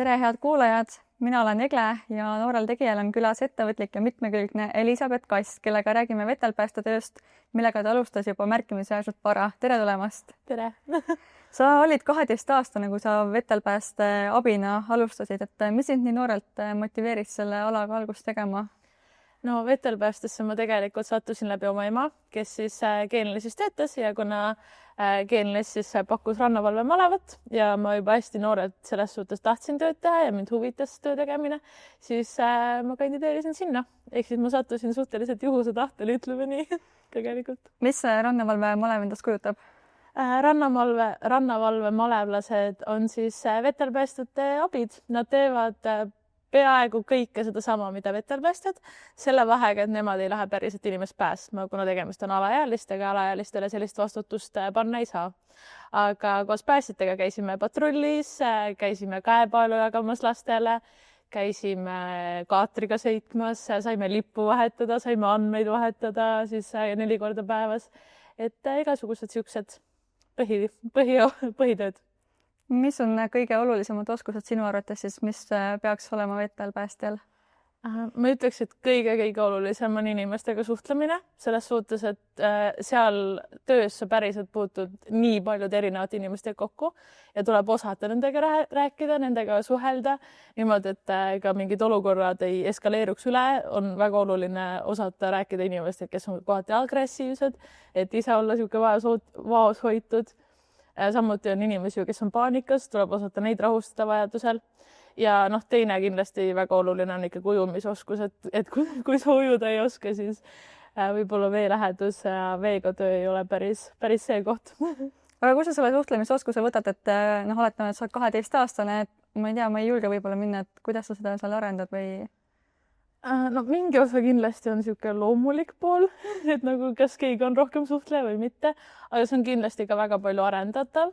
Tere, head kuulajad! Mina olen Egle ja noorel tegijal on külas ettevõtlik ja mitmekülgne Elisabeth Kass, kellega räägime vetelpäästetööst, millega ta alustas juba märkimisväärselt vara. Tere tulemast! Tere! Sa olid 12-aastane, kui sa vetelpääste abina alustasid, et mis sind nii noorelt motiveeris selle alaga algust tegema? No vetelpäästesse ma tegelikult sattusin läbi oma ema, kes siis Geenilesis töötas ja kuna Geeniles siis pakkus rannavalve malevat ja ma juba hästi noorelt selles suhtes tahtsin tööd teha ja mind huvitas töö tegemine, siis ma kandideerisin sinna. Ehk siis ma sattusin suhteliselt juhuse tahtele, ütleme nii tegelikult. Mis see rannavalve malev endast kujutab? Rannavalve malevlased on siis vetelpäästjate abid. Nad teevad peaaegu kõike sedasama, mida vetelpäästjad, selle vahega, et nemad ei lähe päriselt inimest päästma, kuna tegemist on alaealistega, alaealistele sellist vastutust panna ei saa. Aga koos päästjatega käisime patrullis, käisime käepaelu jagamas lastele, käisime kaatriga sõitmas, saime lippu vahetada, saime andmeid vahetada siis 4 korda päevas. Et igasugused siuksed põhitööd. Mis on kõige olulisemad oskused sinu arvates siis, mis peaks olema vetelpäästjal? Ma ütleks, et kõige olulisem on inimestega suhtlemine, selles suhtes, et seal töös sa päriselt puutud nii paljud erinevad inimestega kokku ja tuleb osata nendega rääkida, nendega suhelda niimoodi, et ka mingid olukorrad ei eskaleeruks üle. On väga oluline osata rääkida inimestega, kes on kohati agressiivsed, et ise olla siuke vaos hoitud. Samuti on inimesi, kes on paanikas, tuleb osata neid rahustada vajadusel. Ja teine kindlasti väga oluline on ikka ujumisoskus, et kui sa ujuda ei oska, siis võib-olla veelähedus ja veega töö ei ole päris see koht. Aga kui sa selle suhtlemisoskuse võtad, et oletame, et sa oled 12-aastane, et ma ei tea, ma ei julge võib-olla minna, et kuidas sa seda seal arendad või? No mingi osa kindlasti on siuke loomulik pool, et nagu kas keegi on rohkem suhtleja või mitte, aga see on kindlasti ka väga palju arendatav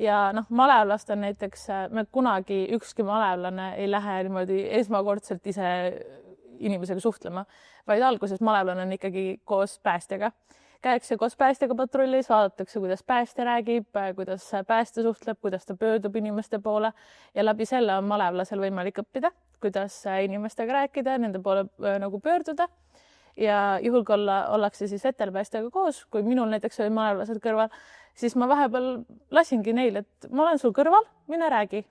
ja malevlast on näiteks, me kunagi ükski malevlane ei lähe niimoodi esmakordselt ise inimesega suhtlema, vaid alguses malevlane on ikkagi koos päästjaga. Käiakse koos päästjaga patrullis, vaadatakse, kuidas päästja räägib, kuidas päästja suhtleb, kuidas ta pöördub inimeste poole ja läbi selle on malevlasel võimalik õppida, kuidas inimestega rääkida, nende poole nagu pöörduda ja juhul, kui ollakse siis vetelpäästjaga koos, kui minul näiteks oli malevlased kõrval, siis ma vahepeal lasingi neile, et ma olen sul kõrval, mine räägi,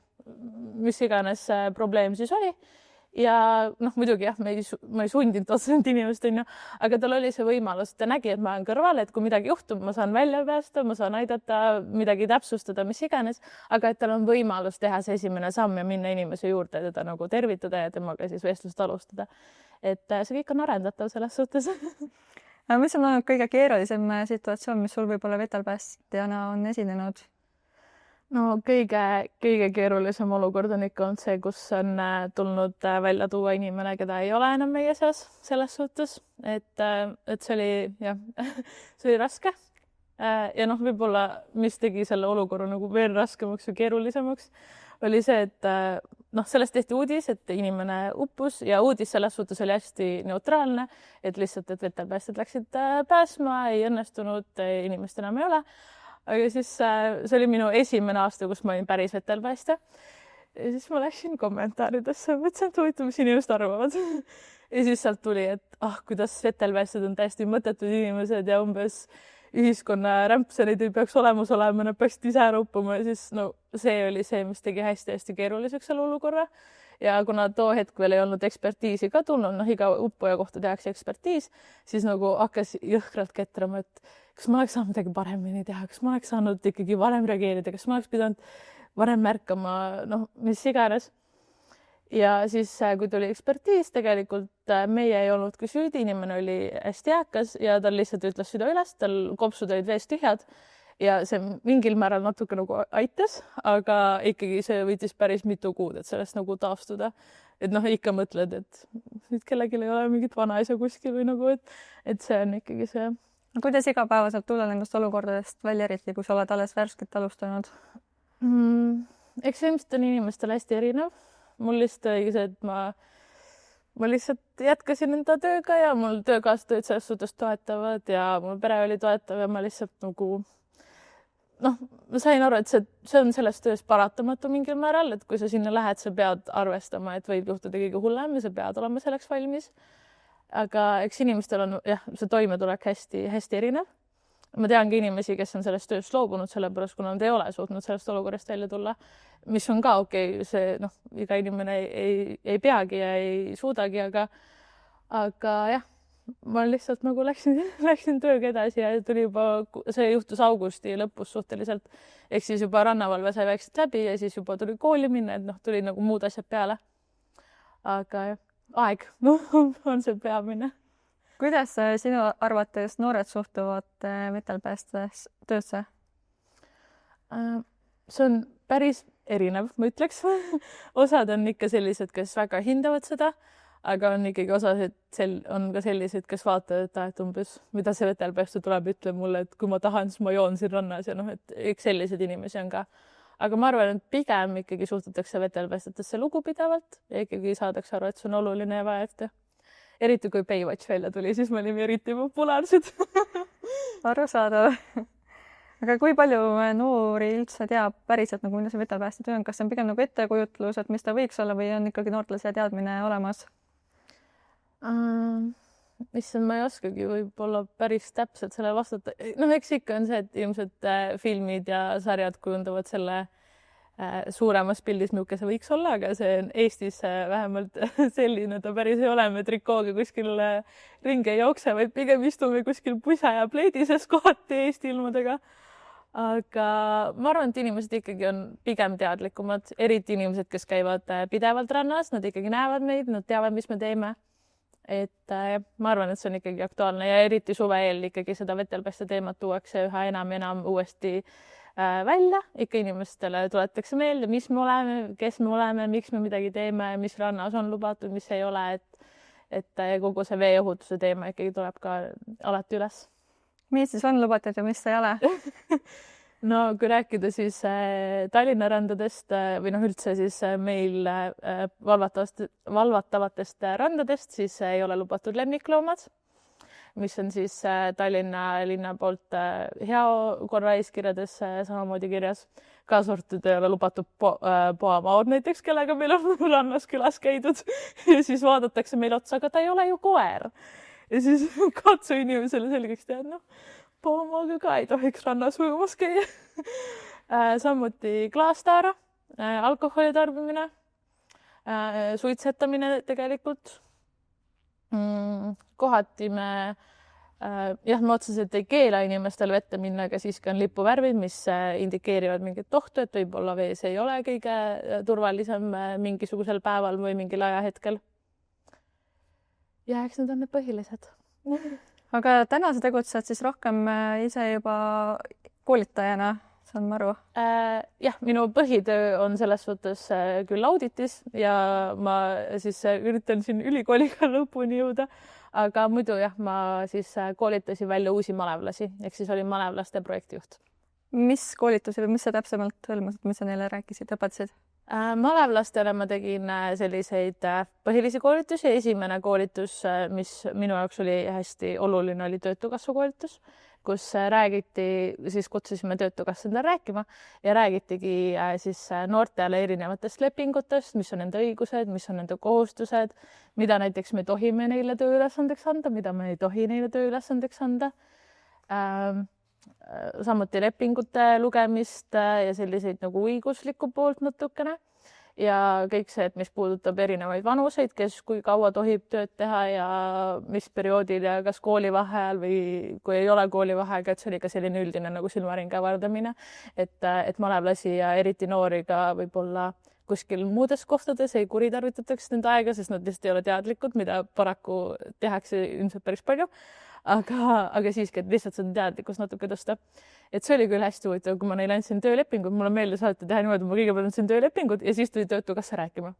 mis iganes probleem siis oli. Ja muidugi jah, ma ei sundinud otseselt inimest, aga tal oli see võimalus, ta nägi, et ma olen kõrval, et kui midagi juhtub, ma saan välja päästa, ma saan aidata, midagi täpsustada, mis iganes, aga et tal on võimalus teha see esimene samm ja minna inimese juurde, teda nagu tervitada ja temaga siis vestlust alustada. Et see kõik on arendatav selles suhtes. Mis on olnud kõige keerulisem situatsioon, mis sul võib-olla vetelpäästjana on esinenud? No kõige keerulisem olukord on ikka olnud see, kus on tulnud välja tuua inimene, keda ei ole enam meie seas selles suhtes, et see oli, see oli raske. Ja võib-olla, mis tegi selle olukorra nagu veel raskemaks ja keerulisemaks, oli see, et sellest tehti uudis, et inimene uppus ja uudis selles suhtes oli hästi neutraalne, et lihtsalt, et vetelpäästjad läksid pääsma, ei õnnestunud, inimest enam ei ole. Aga siis see oli minu esimene aasta, kus ma olin päris vetelpäästja. Ja siis ma läksin kommentaaridesse, mõtlesin, et huvitav, mis inimesed arvavad. Ja siis sealt tuli, et kuidas vetelpäästjad on täiesti mõttetud inimesed ja umbes ühiskonna rämpseneid ei peaks olemas olema, nad peaksid ise ära uppuma. Ja siis see oli see, mis tegi hästi keeruliseks selle olukorra. Ja kuna too hetk veel ei olnud ekspertiisi ka tulnud, iga uppuja kohta tehakse ekspertiis, siis hakkas jõhkralt ketrama, et kas ma oleks saanud midagi paremini teha, kas ma oleks saanud ikkagi varem reageerida, kas ma oleks pidanud varem märkama, mis iganes. Ja siis, kui tuli ekspertiis, tegelikult meie ei olnudki süüdi, inimene oli hästi jääkas ja tal lihtsalt ütles süda üles, tal kopsud olid veest tühjad ja see mingil määral natuke nagu aitas, aga ikkagi see võitis päris mitu kuud, et sellest nagu taastuda. Et ikka mõtled, et nüüd kellelgi ei ole mingit vanaisa kuskil või et see on ikkagi see. Kuidas igapäevaselt tulla nendest olukordadest välja, eriti kui sa oled alles värskelt alustanud? Eks ilmselt on inimestel hästi erinev. Mul lihtsalt õige see, et ma lihtsalt jätkasin enda tööga ja mul töökaaslased olid selles suhtes toetavad ja mul pere oli toetav ja ma lihtsalt ma sain aru, et see on selles töös paratamatu mingil määral, et kui sa sinna lähed, sa pead arvestama, et võib juhtuda kõige hullem ja sa pead olema selleks valmis. Aga eks inimestel on jah, see toimetulek hästi erinev. Ma tean ka inimesi, kes on sellest tööst loobunud, sellepärast kuna nad ei ole suutnud sellest olukorrast välja tulla, mis on ka okei, see iga inimene ei peagi ja ei suudagi, aga jah, ma lihtsalt nagu läksin tööga edasi ja see juhtus augusti lõpus suhteliselt, ehk siis juba rannavalve sai väikselt läbi ja siis juba tuli kooli minna, et tuli nagu muud asjad peale. Aga jah, aeg on see peamine. Kuidas sinu arvates noored suhtuvad vetelpääste töösse? See on päris erinev, ma ütleks. Osad on ikka sellised, kes väga hindavad seda, aga on ikkagi osad on ka sellised, kes vaatavad, et umbes, mida see vetelpääste tuleb, ütleb mulle, et kui ma tahan, siis ma joon siin rannas ja et eks selliseid inimesi on ka. Aga ma arvan, et pigem ikkagi suhtutakse vetelpäästetesse lugupidavalt ja ikkagi saadakse aru, et see on oluline ja vajalik. Eriti kui Baywatch välja tuli, siis me olime eriti populaarsed. Arusaadav. Aga kui palju noori üldse teab päriselt, milline see vetelpääste töö on? Kas see on pigem nagu ettekujutlus, et mis ta võiks olla või on ikkagi noortel see teadmine olemas? Issand, ma ei oskagi võib-olla päris täpselt selle vastata. Eks ikka on see, et ilmselt filmid ja sarjad kujundavad selle suuremas pildis, milline see võiks olla, aga see on Eestis vähemalt selline, ta päris ei ole, me trikooga kuskil ringi ei jookse, vaid pigem istume kuskil pusa ja pleidises kohati Eesti ilmadega. Aga ma arvan, et inimesed ikkagi on pigem teadlikumad, eriti inimesed, kes käivad pidevalt rannas, nad ikkagi näevad meid, nad teavad, mis me teeme. Et ma arvan, et see on ikkagi aktuaalne ja eriti suve eel ikkagi seda vetelpääste teemat tuuakse üha enam uuesti välja, ikka inimestele tuletakse meelde, mis me oleme, kes me oleme, miks me midagi teeme, mis rannas on lubatud, mis ei ole, et kogu see veeohutuse teema ikkagi tuleb ka alati üles. Mis siis on lubatud ja mis ei ole? No kui rääkida siis Tallinna randadest või üldse siis meil valvatavatest randadest, siis ei ole lubatud lemmikloomad, mis on siis Tallinna linna poolt heakorra eeskirjades samamoodi kirjas. Kaasa arvatud ei ole lubatud poamaod näiteks, kellega meil on rannas külas käidud ja siis vaadatakse meil otsa, aga ta ei ole ju koer. Ja siis katsu inimesele selgeks teha, poamaaga ka ei tohiks rannas ujumas käia. Samuti klaastaara, alkoholi tarbimine, suitsetamine tegelikult. Kohati me otseselt ei keela inimestel vette minna, aga siiski on lipuvärvid, mis indikeerivad mingit ohtu, et võib-olla vees ei ole kõige turvalisem mingisugusel päeval või mingil ajahetkel. Ja eks need on need põhilised. Aga täna sa tegutsed siis rohkem ise juba koolitajana, saan ma aru? Jah, minu põhitöö on selles suhtes küll auditis ja ma siis üritan siin ülikooliga lõpuni jõuda, aga muidu jah, ma siis koolitasin välja uusi malevlasi, ehk siis olin malevlaste projektijuht. Mis koolitusi või mis sa täpsemalt hõlmasid, mis sa neile rääkisid, õpetasid? Malevlastele ma tegin selliseid põhilisi koolitusi. Esimene koolitus, mis minu jaoks oli hästi oluline, oli töötukassa koolitus, kus räägiti, siis kutsusime töötukassa endale rääkima ja räägitigi siis noortele erinevatest lepingutest, mis on nende õigused, mis on nende kohustused, mida näiteks me tohime neile tööülesandeks anda, mida me ei tohi neile tööülesandeks anda. Samuti lepingute lugemist ja selliseid nagu õiguslikku poolt natukene ja kõik see, et mis puudutab erinevaid vanuseid, kes kui kaua tohib tööd teha ja mis perioodil ja kas koolivaheajal või kui ei ole koolivaheaega, et see oli ka selline üldine nagu silmaringi avardamine, et malevlasi ja eriti noori ka võib-olla kuskil muudes kohtades ei kuritarvitataks nende aega, sest nad lihtsalt ei ole teadlikud, mida paraku tehakse ilmselt päris palju. Aga siiski, et lihtsalt seda teadlikkust natuke tõsta. Et see oli küll hästi huvitav, kui ma neile andsin töölepingud, mulle meeldis alati teha niimoodi, ma kõigepealt andsin töölepingud ja siis tuli töötukassa rääkima.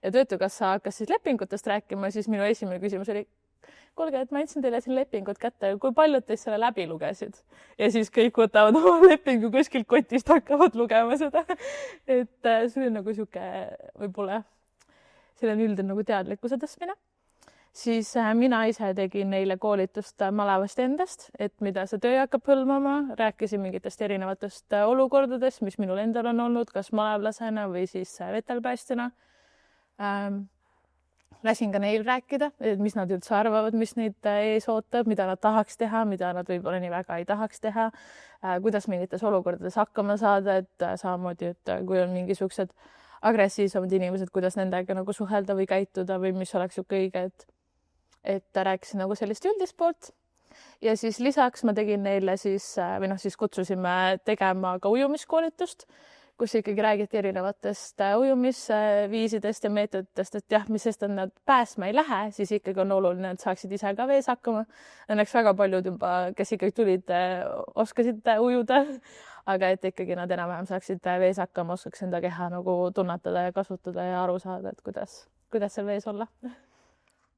Ja töötukassa hakkas siis lepingutest rääkima, siis minu esimene küsimus oli, kuulge, et ma andsin teile siin lepingud kätte, kui paljud teist selle läbi lugesid? Ja siis kõik võtavad oma lepingu kuskilt kotist, hakkavad lugema seda. Et see oli nagu sihuke võib-olla selline üldine nagu teadlikkuse tõstmine. siis mina ise tegin neile koolitust malevast endast, et mida see töö hakkab hõlmama, rääkisin mingitest erinevatest olukordadest, mis minul endal on olnud, kas malevlasena või siis vetelpäästjana. Lasin ka neil rääkida, et mis nad üldse arvavad, mis neid ees ootab, mida nad tahaks teha, mida nad võib-olla nii väga ei tahaks teha, kuidas mingites olukordades hakkama saada, et samamoodi, et kui on mingisugused agressiivsemad inimesed, kuidas nendega nagu suhelda või käituda või mis oleks ju kõige, et rääkisin nagu sellist üldist poolt. Ja siis lisaks ma tegin neile siis kutsusime tegema ka ujumiskoolitust, kus ikkagi räägiti erinevatest ujumisviisidest ja meetoditest, et jah, mis sest, et nad pääsma ei lähe, siis ikkagi on oluline, et saaksid ise ka vees hakkama. Õnneks väga paljud juba, kes ikkagi tulid, oskasid ujuda, aga et ikkagi nad enam-vähem saaksid vees hakkama, oskaks enda keha nagu tunnetada ja kasutada ja aru saada, et kuidas seal vees olla.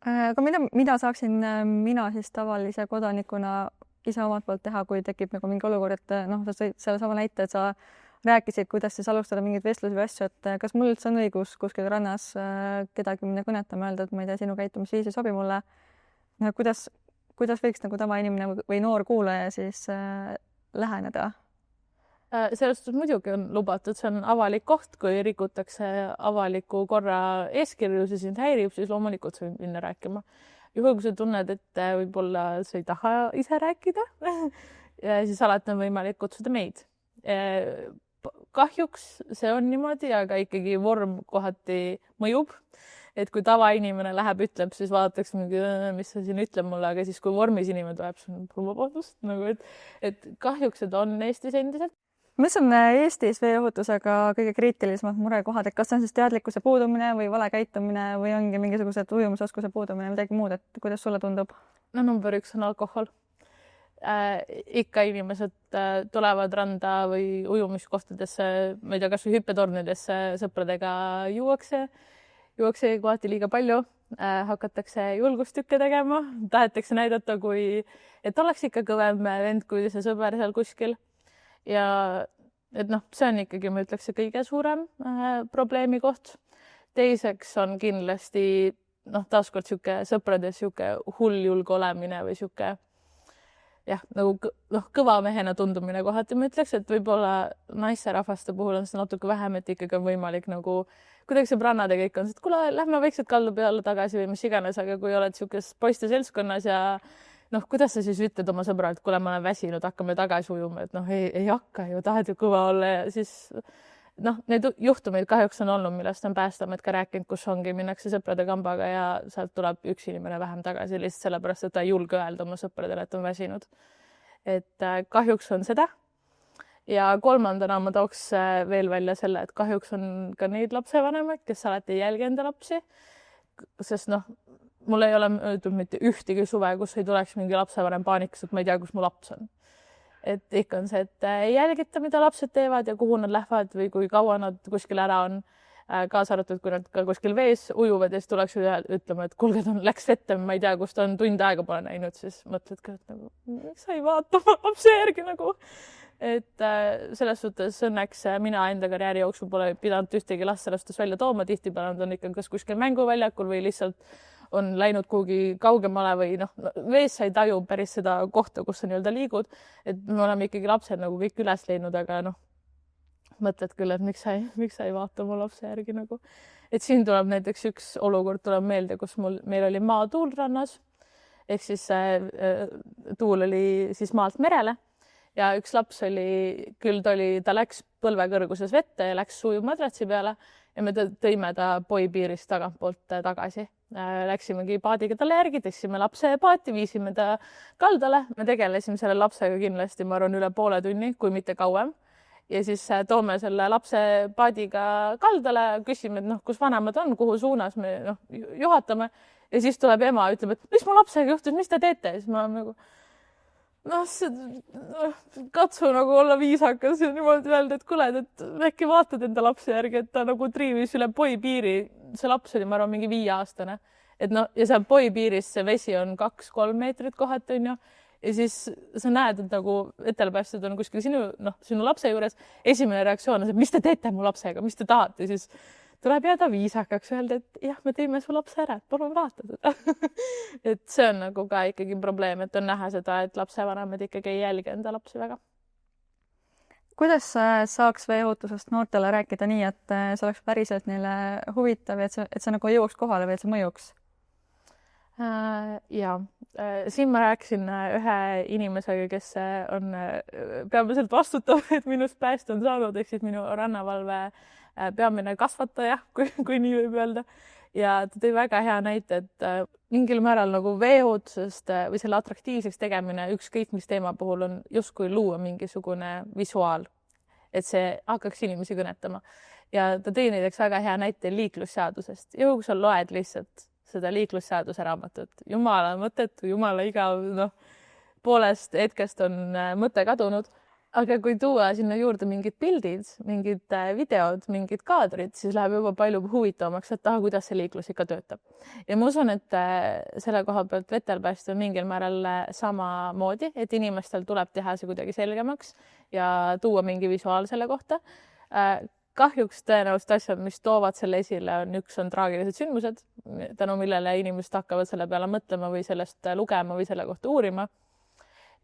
Aga mida saaksin mina siis tavalise kodanikuna ise omalt poolt teha, kui tekib nagu mingi olukord, et sa sõid selle sama näite, et sa rääkisid, kuidas siis alustada mingeid vestlusi või asju, et kas mul üldse on õigus kuskil rannas kedagi minna kõnetama, öelda, et ma ei tea, sinu käitumisviis ei sobi mulle. Kuidas võiks nagu tavainimene või noor kuulaja siis läheneda? Sellest muidugi on lubatud, see on avalik koht, kui rikutakse avaliku korra eeskirju, siis sind häirib, siis loomulikult sa võid minna rääkima. Juhul, kui sa tunned, et võib-olla sa ei taha ise rääkida, siis alati on võimalik kutsuda meid. Kahjuks see on niimoodi, aga ikkagi vorm kohati mõjub. Et kui tavainimene läheb, ütleb, siis vaadatakse mingi, mis sa siin ütleb mulle, aga siis kui vormis inimene tuleb, siis on vabandust, nagu et kahjuks on Eestis endiselt. Mis on Eestis veeohutusega kõige kriitilisemad murekohad, et kas see on siis teadlikkuse puudumine või vale käitumine või ongi mingisugused ujumisoskuse puudumine, midagi muud, et kuidas sulle tundub? No number 1 on alkohol. Ikka inimesed tulevad randa või ujumiskohtadesse, ma ei tea, kas või hüppetornidesse sõpradega juuakse kohati liiga palju, hakatakse julgustükke tegema, tahetakse näidata, et oleks ikka kõvem vend kui see sõber seal kuskil. Ja et see on ikkagi, ma ütleks, kõige suurem probleemi koht. Teiseks on kindlasti taaskord sõprades hull julge olemine või nagu kõva mehena tundumine kohati. Ma ütleks, et võib-olla naisterahvaste puhul on see natuke vähem, et ikkagi on võimalik nagu kuidagi sõbrannad ja kõik on, et kuule, lähme vaikselt kaldu peale tagasi või mis iganes, aga kui oled niisugust poiste seltskonnas ja kuidas sa siis ütled oma sõbralt, kuule, ma olen väsinud, hakkame tagasi ujuma, et ei hakka ju, tahad ju kõva olla ja siis need juhtumeid kahjuks on olnud, millest on Päästeamet ka rääkinud, kus ongi, minnakse sõprade kambaga ja sealt tuleb üks inimene vähem tagasi lihtsalt sellepärast, et ta ei julge öelda oma sõpradele, et on väsinud. Et kahjuks on seda. Ja kolmandana ma tooks veel välja selle, et kahjuks on ka neid lapsevanemaid, kes alati ei jälgi enda lapsi, sest mul ei ole öeldud mitte ühtegi suve, kus ei tuleks mingi lapsevanem paanikas, et ma ei tea, kus mu laps on. Et ikka on see, et ei jälgita, mida lapsed teevad ja kuhu nad lähevad või kui kaua nad kuskil ära on, kaasa arvatud, kui nad ka kuskil vees ujuvad ja siis tuleks ütlema, et kuulge, ta läks vette, ma ei tea, kus ta on, tund aega pole näinud, siis mõtled ka, et miks sa ei vaata oma lapse järgi nagu. Et selles suhtes õnneks mina enda karjääri jooksul pole pidanud ühtegi last sellest välja tooma, tihtipeale nad on ikka kas kuskil mänguväljakul või lihtsalt on läinud kuhugi kaugemale või vees sa ei taju päris seda kohta, kus sa nii-öelda liigud, et me oleme ikkagi lapsed nagu kõik üles leidnud, aga mõtled küll, et miks sa ei vaata oma lapse järgi nagu. Et siin tuleb näiteks üks olukord tuleb meelde, kus meil oli maatuul rannas, ehk siis tuul oli siis maalt merele ja üks laps ta läks põlvekõrguses vette ja läks ujuma madratsi peale ja me tõime ta poipiirist tagantpoolt tagasi. Läksimegi paadiga talle järgi, tõstsime lapse paati, viisime ta kaldale. Me tegelesime selle lapsega kindlasti, ma arvan, üle poole tunni, kui mitte kauem. Ja siis toome selle lapse paadiga kaldale, küsime, et kus vanemad on, kuhu suunas me juhatame. Ja siis tuleb ema ja ütleb, et mis mu lapsega juhtus, mis te teete? Ja siis ma nagu katsu nagu olla viisakas ja niimoodi öelda, et kuule, et äkki vaatad enda lapse järgi, et ta nagu triivis üle poipiiri. See laps oli, ma arvan, mingi 5-aastane. Et ja seal poipiiris see vesi on 2-3 meetrit kohati, on ju. Ja siis sa näed, et nagu vetelpäästjad on kuskil sinu lapse juures. Esimene reaktsioon on see, mis te teete mu lapsega, mis te tahate? Siis tuleb jääda viisakaks, öelda, et jah, me tõime su lapse ära, et palun vaata teda. et see on nagu ka ikkagi probleem, et on näha seda, et lapsevanemad ikkagi ei jälgi enda lapsi väga. Kuidas saaks veeohutusest noortele rääkida nii, et see oleks päriselt neile huvitav ja et see nagu jõuaks kohale või et see mõjuks? Ja siin ma rääkisin ühe inimesega, kes on peamiselt vastutav, et minust pääst on saanud, ehk siis minu rannavalve peamine kasvataja, kui nii võib öelda. Ja ta tõi väga hea näite, et mingil määral nagu veeohutusest või selle atraktiivseks tegemine ükskõik mis teema puhul on justkui luua mingisugune visuaal, et see hakkaks inimesi kõnetama. Ja ta tõi näiteks väga hea näite liiklusseadusest. Ja kui sa loed lihtsalt seda liiklusseaduse raamatut, jumala mõttetu, jumala igav, poolest hetkest on mõte kadunud. Aga kui tuua sinna juurde mingid pildid, mingid videod, mingid kaadrid, siis läheb juba palju huvitavamaks, et kuidas see liiklus ikka töötab. Ja ma usun, et selle koha pealt vetelpääst on mingil määral samamoodi, et inimestel tuleb teha see kuidagi selgemaks ja tuua mingi visuaal selle kohta. Kahjuks tõenäoliselt asjad, mis toovad selle esile, üks on traagilised sündmused, tänu millele inimesed hakkavad selle peale mõtlema või sellest lugema või selle kohta uurima.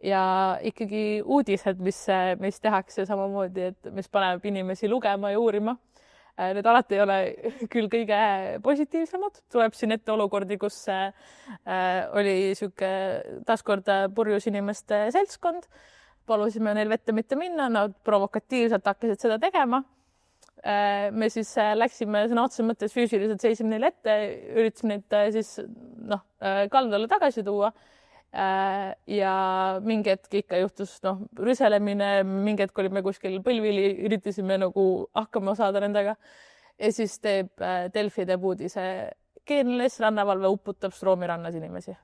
Ja ikkagi uudised, mis tehakse samamoodi, et mis paneb inimesi lugema ja uurima. Need alati ei ole küll kõige positiivsemad. Tuleb siin ette olukordi, kus oli siuke taaskord purjus inimeste seltskond. Palusime neil vette mitte minna, nad provokatiivselt hakkasid seda tegema. Me siis läksime sõna otseses mõttes füüsiliselt seisime neil ette, üritasime neid siis kaldale tagasi tuua. Ja mingi hetk ikka juhtus rüselemine, mingi hetk olime kuskil põlvili, üritasime nagu hakkama saada nendega. Ja siis Delfi teeb uudise, Keenilis rannavalve uputab Stroomi rannas inimesi.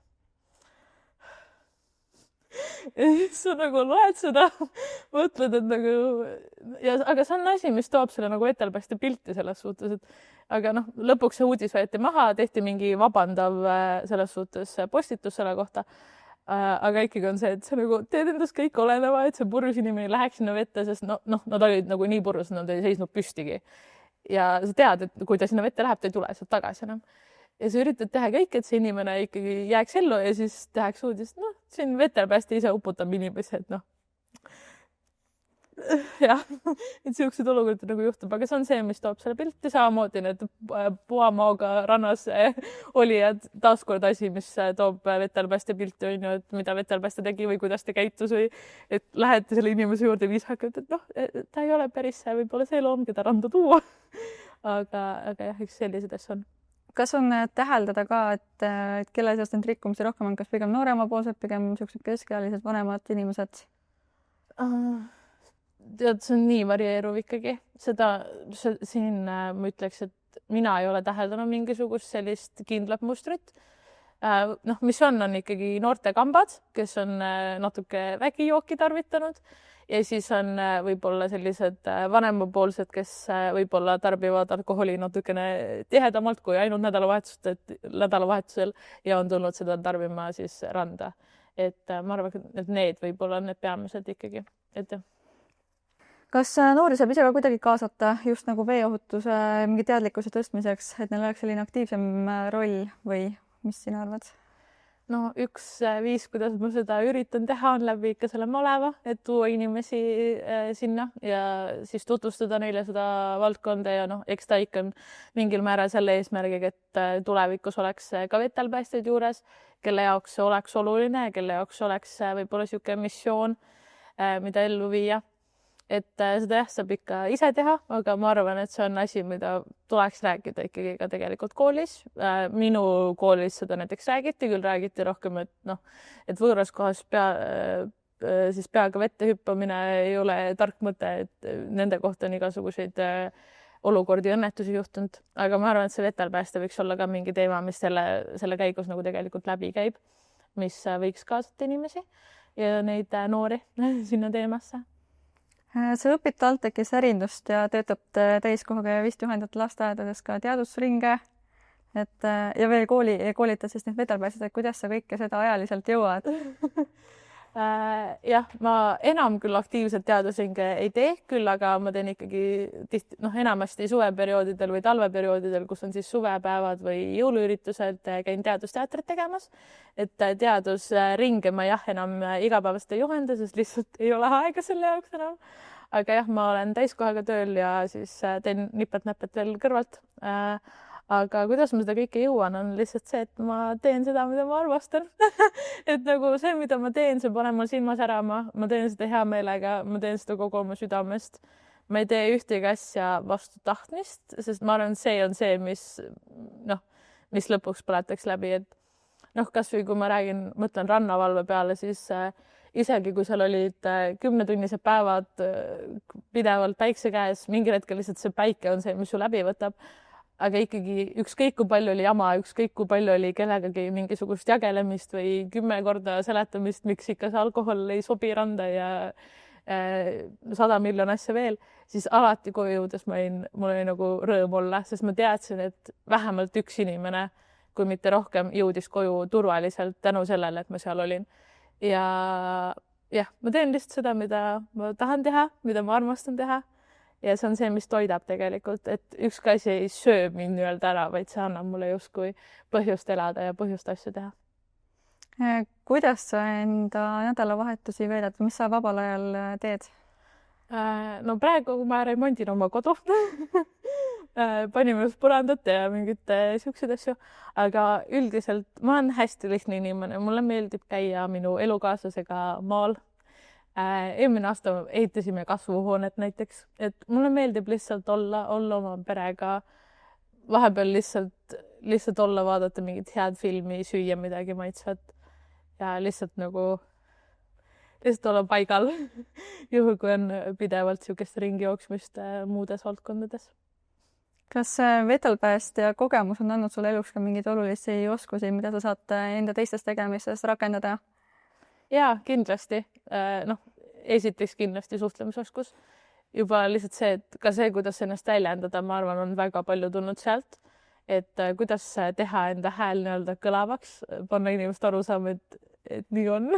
Ja siis sa nagu loed seda, mõtled, et aga see on asi, mis toob selle nagu vetelpääste pilti selles suhtes, et aga lõpuks see uudis võeti maha, tehti mingi vabandav selles suhtes postitus selle kohta. Aga ikkagi on see, et sa nagu teed endast kõik oleneva, et see purjus inimene läheks sinna vette, sest nad olid nagu nii purjus, nad ei seisnud püstigi. Ja sa tead, et kui ta sinna vette läheb, ta ei tule sealt tagasi enam. Ja sa üritad teha kõik, et see inimene ikkagi jääks ellu ja siis tehakse uudis, siin vetelpääste ise uputab inimesi, et jah, et siuksed olukorrad nagu juhtub, aga see on see, mis toob selle pilti samamoodi, need Puamauga rannas olijad, taaskord asi, mis toob vetelpääste pilti, on ju, et mida vetelpääste tegi või kuidas ta käitus või et lähete selle inimese juurde viisakalt, et ta ei ole päris võib-olla see loom, keda randa tuua. aga jah, üks sellised asjad on. Kas on täheldada ka, et kelle seast need rikkumisi rohkem on, kas pigem nooremapoolsed, pigem niisugused keskealised, vanemad inimesed? Tead, see on nii varieeruv ikkagi. Siin ma ütleks, et mina ei ole täheldanud mingisugust sellist kindlat mustrit. Mis on ikkagi noorte kambad, kes on natuke vägijooki tarvitanud ja siis on võib-olla sellised vanemapoolsed, kes võib-olla tarbivad alkoholi natukene tihedamalt kui ainult nädalavahetusel ja on tulnud seda tarbima siis randa. Et ma arvan, et need võib-olla on need peamised ikkagi. Kas noori saab ise ka kuidagi kaasata just nagu veeohutuse mingi teadlikkuse tõstmiseks, et neil oleks selline aktiivsem roll või mis sina arvad? Üks viis, kuidas ma seda üritan teha, on läbi ikka selle maleva, et tuua inimesi sinna ja siis tutvustada neile seda valdkonda ja eks ta ikka on mingil määral selle eesmärgiga, et tulevikus oleks ka vetelpäästjaid juures, kelle jaoks see oleks oluline, kelle jaoks oleks võib-olla siuke missioon, mida ellu viia. Et seda saab ikka ise teha, aga ma arvan, et see on asi, mida tuleks rääkida ikkagi ka tegelikult koolis. Minu koolis seda näiteks räägiti, küll räägiti rohkem, et võõras kohas peaga vette hüppamine ei ole tark mõte, et nende kohta on igasuguseid olukordi õnnetusi juhtunud. Aga ma arvan, et see vetelpääste võiks olla ka mingi teema, mis selle käigus nagu tegelikult läbi käib, mis võiks kaasata inimesi ja neid noori sinna teemasse. Sa õpid TalTechis ärindust ja töötab täiskohaga ja vist juhendad lasteaedades ka teadusringe. Ja veel koolitad siis neid vetelpäästjaid, kuidas sa kõike seda ajaliselt jõuad? Jah, ma enam küll aktiivselt teadusringe ei tee, küll aga ma teen ikkagi tihti, enamasti suveperioodidel või talveperioodidel, kus on siis suvepäevad või jõuluüritused, käin teadusteatrit tegemas. Et teadusringe ma jah, enam igapäevast ei juhenda, sest lihtsalt ei ole aega selle jaoks enam. Aga jah, ma olen täiskohaga tööl ja siis teen nipet-näpet veel kõrvalt. Aga kuidas ma seda kõike jõuan, on lihtsalt see, et ma teen seda, mida ma armastan. Et nagu see, mida ma teen, see paneb mul silma särama, ma teen seda hea meelega, ma teen seda kogu oma südamest. Ma ei tee ühtegi asja vastu tahtmist, sest ma arvan, see on see, mis lõpuks põletaks läbi, et kasvõi kui ma mõtlen rannavalve peale, siis isegi kui seal olid 10-tunnised päevad pidevalt päikse käes, mingil hetkel lihtsalt see päike on see, mis su läbi võtab. Aga ikkagi ükskõik kui palju oli jama, ükskõik kui palju oli kellegagi mingisugust jagelemist või 10 korda seletamist, miks ikka see alkohol ei sobi randa ja 100 miljon asja veel, siis alati koju jõudes mul oli nagu rõõm olla, sest ma teadsin, et vähemalt üks inimene, kui mitte rohkem, jõudis koju turvaliselt tänu sellele, et ma seal olin. Ja jah, ma teen lihtsalt seda, mida ma tahan teha, mida ma armastan teha. Ja see on see, mis toidab tegelikult, et ükski asi ei söö mind nii-öelda ära, vaid see annab mulle justkui põhjust elada ja põhjust asju teha. Kuidas sa enda nädalavahetusi veedad, mis sa vabal ajal teed? No praegu ma remondin oma kodu. Panime just põrandat ja mingit siukseid asju, aga üldiselt ma olen hästi lihtne inimene. Mulle meeldib käia minu elukaaslasega maal. Eelmine aasta ehitasime kasvuhoonet näiteks, et mulle meeldib lihtsalt olla oma perega, vahepeal lihtsalt olla, vaadata mingit head filmi, süüa midagi maitsvat ja lihtsalt olla paigal, juhul kui on pidevalt siukest ringi jooksmist muudes valdkondades. Kas vetelpäästja kogemus on andnud sulle eluks ka mingeid olulisi oskusi, mida sa saad enda teistes tegemistes rakendada? Jaa, kindlasti. Esiteks kindlasti suhtlemisoskus. Juba lihtsalt see, et ka see, kuidas ennast väljendada, ma arvan, on väga palju tulnud sealt. Et kuidas teha enda hääl nii-öelda kõlavaks, panna inimest aru saama, et nii on.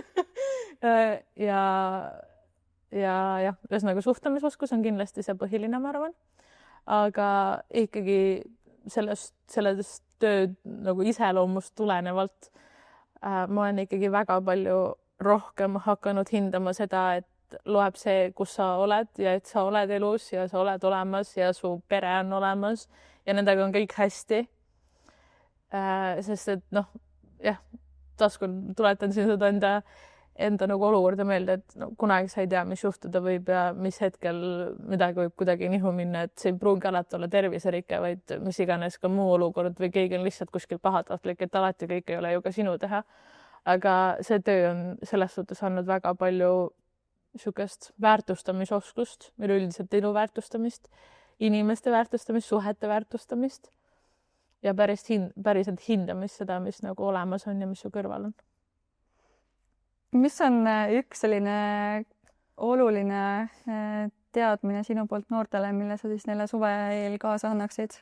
ja ühesõnaga suhtlemisoskus on kindlasti see põhiline, ma arvan. Aga ikkagi sellest tööd iseloomust tulenevalt ma olen ikkagi väga palju rohkem hakanud hindama seda, et loeb see, kus sa oled ja et sa oled elus ja sa oled olemas ja su pere on olemas ja nendega on kõik hästi. Sest et taaskord tuletan siin seda enda olukorda meelde, et kunagi sa ei tea, mis juhtuda võib ja mis hetkel midagi võib kuidagi nihu minna, et see ei pruugi alati olla terviserike, vaid mis iganes ka muu olukord või keegi on lihtsalt kuskil pahatahtlik, et alati kõik ei ole ju ka sinu teha. Aga see töö on selles suhtes andnud väga palju sükest väärtustamisoskust, üleüldiselt elu väärtustamist, inimeste väärtustamist, suhete väärtustamist ja päriselt hindamist seda, mis olemas on ja mis su kõrval on. Mis on üks selline oluline teadmine sinu poolt noortele, mille sa siis neile suve eel kaasa annaksid?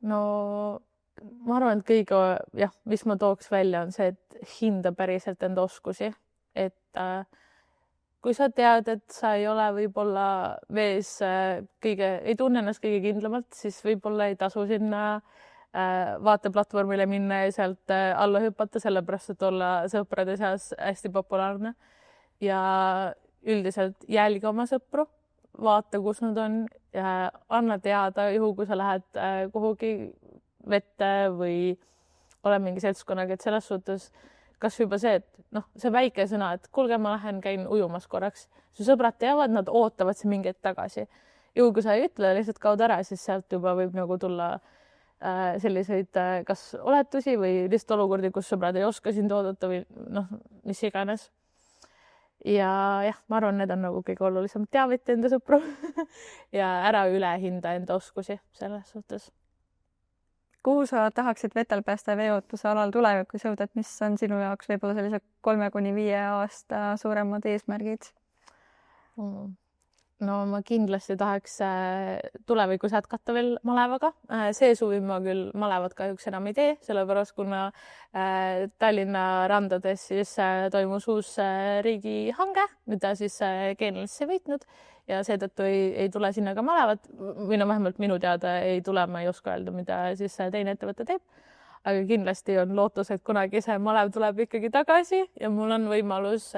No ma arvan, et kõige, mis ma tooks välja, on see, et hinda päriselt enda oskusi. Et kui sa tead, et sa ei ole võib-olla vees ei tunne ennast kõige kindlamalt, siis võib-olla ei tasu sinna vaateplatvormile minna ja sealt alla hüpata, sellepärast, et olla sõprade seas hästi populaarne. Ja üldiselt jälgi oma sõpru, vaata, kus nad on ja anna teada, juhul kui sa lähed kuhugi vette või ole mingi seltskonnaga, et selles suhtes kas juba see, et see väike sõna, et kuulge, ma käin ujumas korraks. Su sõbrad teavad, nad ootavad see mingi hetk tagasi. Juhul kui sa ei ütle, lihtsalt kaud ära, siis sealt juba võib tulla selliseid kas oletusi või lihtsalt olukordi, kus sõbrad ei oska sind oodata või mis iganes. Ja ma arvan, need on kõige olulisem. Teavita enda sõpru ja ära üle hinda enda oskusi selles suhtes. Kuhu sa tahaksid vetelpääste veeootuse alal tulevikus jõuda, et mis on sinu jaoks võib-olla sellise 3–5 aasta suuremad eesmärgid? no ma kindlasti tahaks tulevikus jätkata veel malevaga. See suvi ma küll malevat kahjuks enam ei tee, sellepärast kuna Tallinna randades siis toimus uus riigihange, mida siis Geenelis ei võitnud ja seetõttu ei tule sinna ka malevat või no vähemalt minu teada ei tule, ma ei oska öelda, mida siis teine ettevõte teeb. Aga kindlasti on lootus, et kunagi see malev tuleb ikkagi tagasi ja mul on võimalus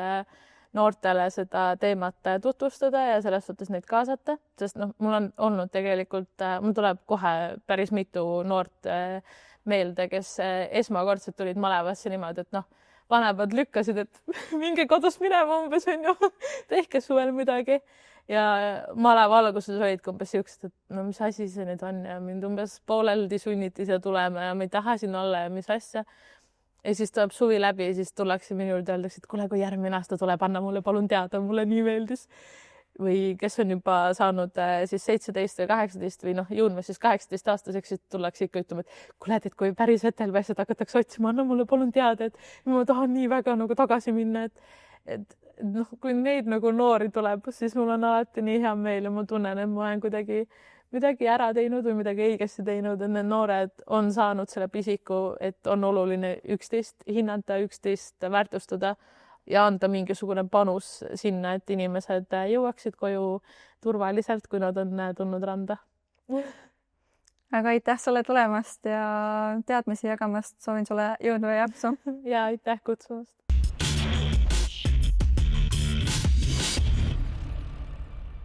noortele seda teemat tutvustada ja selles suhtes neid kaasata, sest mul on olnud tegelikult, mul tuleb kohe päris mitu noort meelde, kes esmakordselt tulid malevasse niimoodi, et vanemad lükkasid, et minge kodust minema umbes on ju, tehke suvel midagi. Ja maleva alguses olidki umbes siuksed, et mis asi see nüüd on ja mind umbes pooleldi sunniti siia tulema ja ma ei taha siin olla ja mis asja. Ja siis tuleb suvi läbi ja siis tullakse minu juurde ja öeldakse, et kuule, kui järgmine aasta tuleb, anna mulle palun teada, mulle nii meeldis. Või kes on juba saanud siis 17 või 18 või jõudma siis 18-aastaseks, siis tullakse ikka ütlema, et kuule, et kui päris vetelpääsjad hakatakse otsima, anna mulle palun teada, et ma tahan nii väga tagasi minna, et kui neid noori tuleb, siis mul on alati nii hea meel ja ma tunnen, et ma olen kuidagi midagi ära teinud või midagi õigesti teinud, et need noored on saanud selle pisiku, et on oluline üksteist hinnata, üksteist väärtustada ja anda mingisugune panus sinna, et inimesed jõuaksid koju turvaliselt, kui nad on tulnud randa. Aga aitäh sulle tulemast ja teadmisi jagamast. Soovin sulle jõudu ja jaksu. Ja aitäh kutsumast.